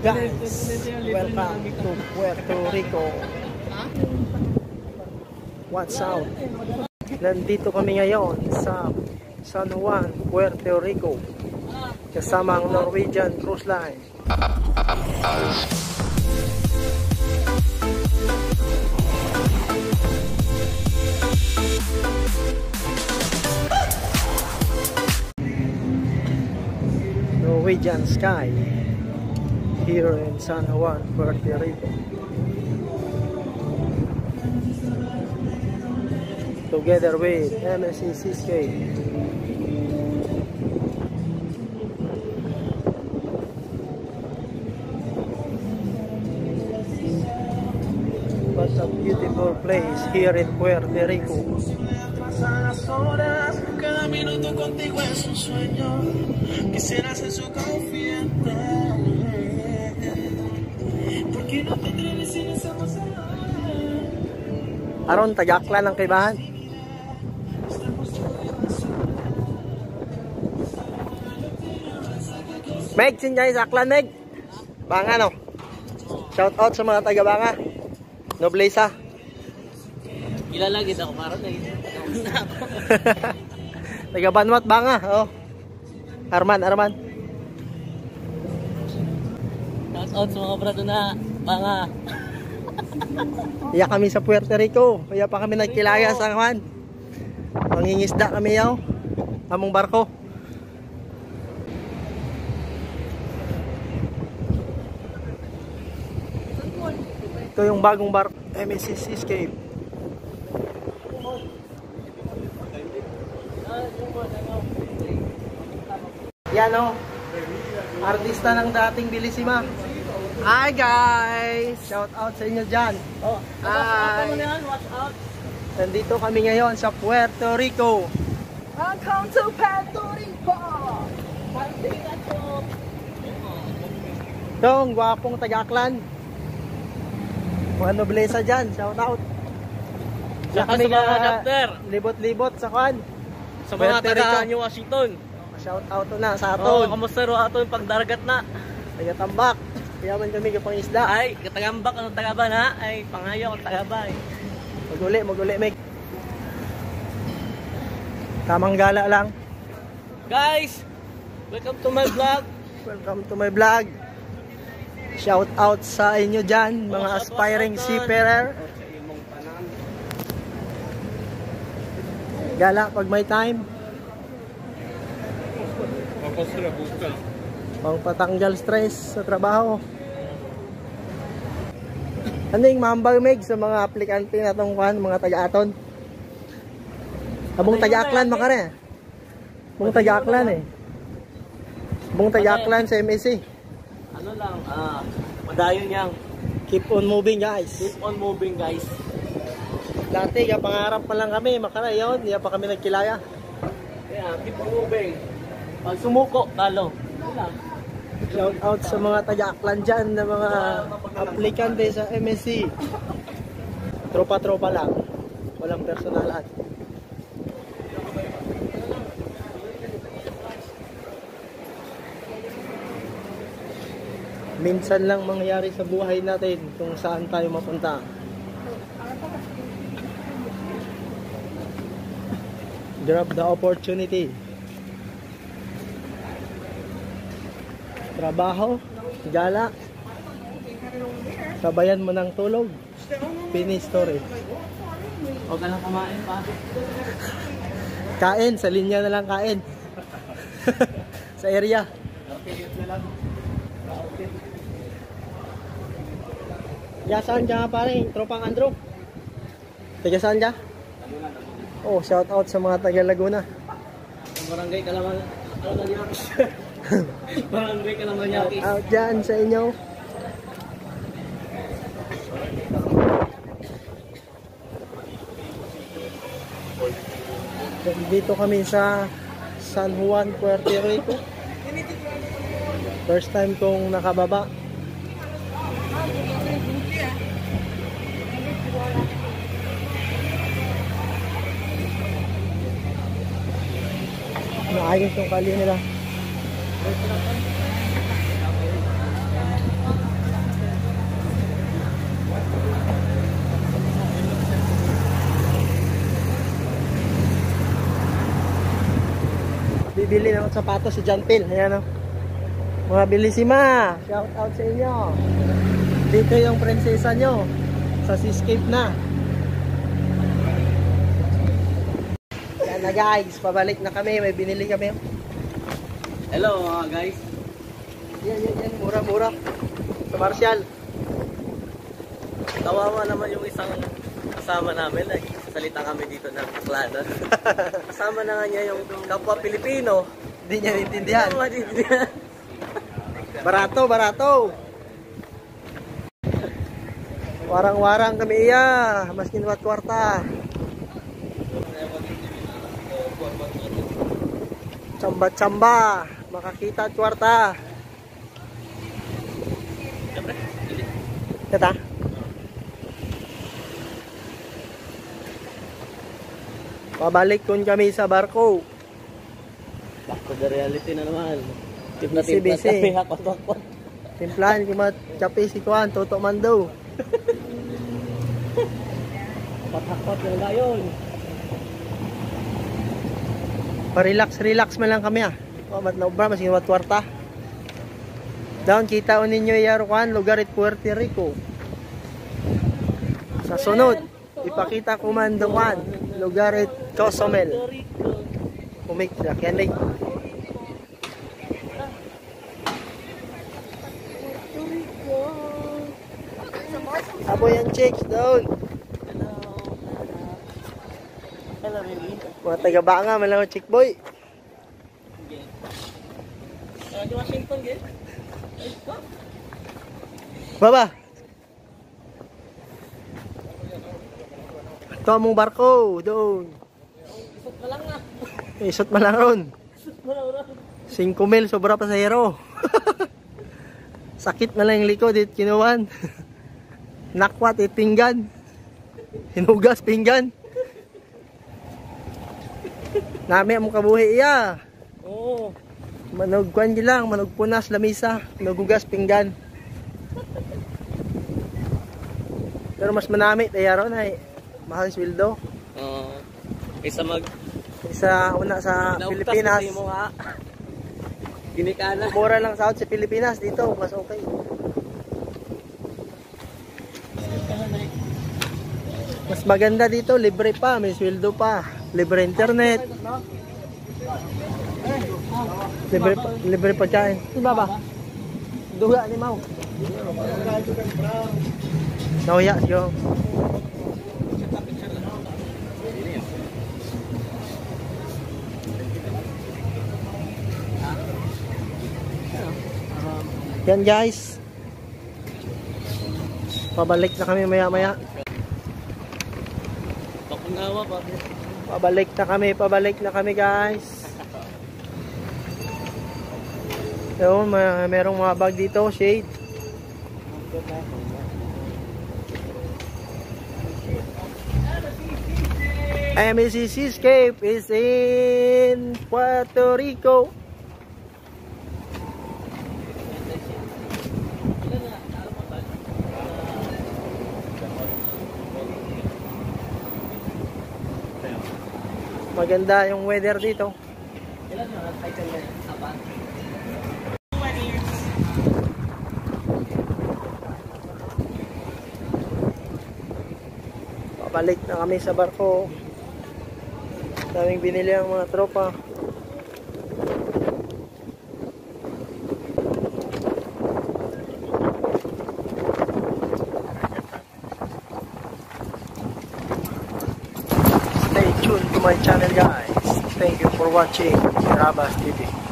Guys, welcome to Puerto Rico. What's up? Nandito kami ngayon sa San Juan, Puerto Rico, kasama ang Norwegian Cruise Line. Norwegian Sky here in San Juan, Puerto Rico, together with MSC Seascape. What a beautiful place here in Puerto Rico. Cada minuto contigo es un sueño. Quisiera ser su confidente. ¿Por qué no te atreves sin esa emoción? Aron, Tagaklan ang kaibahan. Meg, sinjay sa Aklan, Meg. Banga, no? Shout out sa mga taga-Banga. Nobleza. Ilalagid ako para na Taga-Banwat, Banga. Oh. Arman. Shout out sa mga brato na Banga. Iya kami sa Puerto Rico. Iya pa kami nagkilaya sa Juan. Mangingisda kami yaw. Among barko. Ito yung bagong barko, MSC Seascape. Yan o. Artista ng dating Bilisima. Hi guys! Shout out sa inyo dyan. Oh, hi! Watch out! Nandito kami ngayon sa Puerto Rico. Welcome to Puerto Rico! Itong gwapong Tagaklan. Mga noblesa dyan. Shout out. Sa mga chapter. Libot-libot sa Juan. Sa mga taga New Washington. Shout out na sa Oh, aton. kamusta ro aton pagdaragat na? Taga-Tambak. Kaya man kami kapang isda. Ay, katagambak ang tagaba na. Ay, pangayo ang tagaba. Maguli, Meg. Tamang gala lang. Guys, welcome to my vlog. Welcome to my vlog. Shout out sa inyo dyan, mga aspiring seafarer. Gala pag may time. Pang patanggal stress sa trabaho. Ano yung mahambal, Meg, sa mga aplikante na itong mga taga-aton? Abong taga-aklan makare. Abong taga-aklan eh. Abong taga-aklan sa MSC. Ano lang, madayon yang. Keep on moving, guys. Keep on moving, guys. Dati, pangarap pa lang kami, makara yun. Hindi pa kami nagkilaya. Kaya, keep on moving. Pag sumuko, talo. Shout out sa mga taga-aklan dyan na mga aplikante sa MSC. Tropa-tropa lang. Walang personalan. Minsan lang mangyayari sa buhay natin kung saan tayo mapunta. Grab the opportunity. Trabaho, gala, sabayan mo ng tulog. Finish story. Huwag ka lang kumain pa. Kain, sa linya na lang kain. Sa area. Saan dyan pare? Tropang Andrew. Taga saan dyan? Oh, shout out sa mga taga Laguna. Barangay Kalaman. Barangay Kalamanyakis. Shout out dyan sa inyo. Dito kami sa San Juan, Puerto Rico. First time kong nakababa. Naayos yung kali nila. bibili ng sapatos si John Phil. Ayan o. Mga bilisima, shout out sa inyo. Dito yung prinsesa nyo sa Seascape na. Yan na guys, pabalik na kami. May binili kami. Hello mga guys. Yan, mura-mura sa Marshall. Kawawa naman yung isang kasama namin. Salita kami dito ng aklada. Kasama na nga niya yung kapwa Pilipino. Hindi niya naintindihan. Hindi maintindihan. Barato. Warang-warang kami iya. Maskin wat kwarta. Chamba-chamba. Makakita at kwarta. Kata? Pabalik kun kami sa barko. Back to the reality na naman. Tip na Busy. kami hakot-hakot. Timplahan ko matchapi si Kuan, Toto Mando. Hakot yung gayon. Pa-relax man lang kami ah. Matnaubra, masing watwarta. Down, kita o ninyo Kuan, lugar at Puerto Rico. Sa sunod, ipakita ko man Kuan, lugar at Cozumel. Kumik na kianig. Abo yan chicks down. Hello baby. Mga taga-banga man lang ang chick boy. Di Washington gid. Baba. Ito among barko doon. Isot pa lang na. Isot man lang ron. Isot pa lang ron. 5 mil sobra pa sa hero. Sakit na lang yung likod it kinuwan. Nakwat pinggan. Hinugas pinggan. Nami ang kabuhi iya. Oo. Manugkuan lang, manugpunas lamisa, nagugas pinggan. Pero mas manami tayo ron ay mahal sweldo. Oo. Isa una sa Pilipinas. Mo nga. Ginikana. Mura lang sahod sa Pilipinas dito, mas okay. Mas maganda dito, libre pa, may sweldo pa, libre internet. Libre pagkain. Di ba ba? Duga ni Mau. Nauya siyo. Yan guys. Pabalik na kami maya-maya. Pakungawa pa. Pabalik na kami guys. Yun, merong mga bag dito, shade. MSC Seascape is in Puerto Rico. Maganda yung weather dito. Pabalik na kami sa barko. Daming binili ang mga tropa. Stay tuned to my channel guys. Thank you for watching Rabas TV.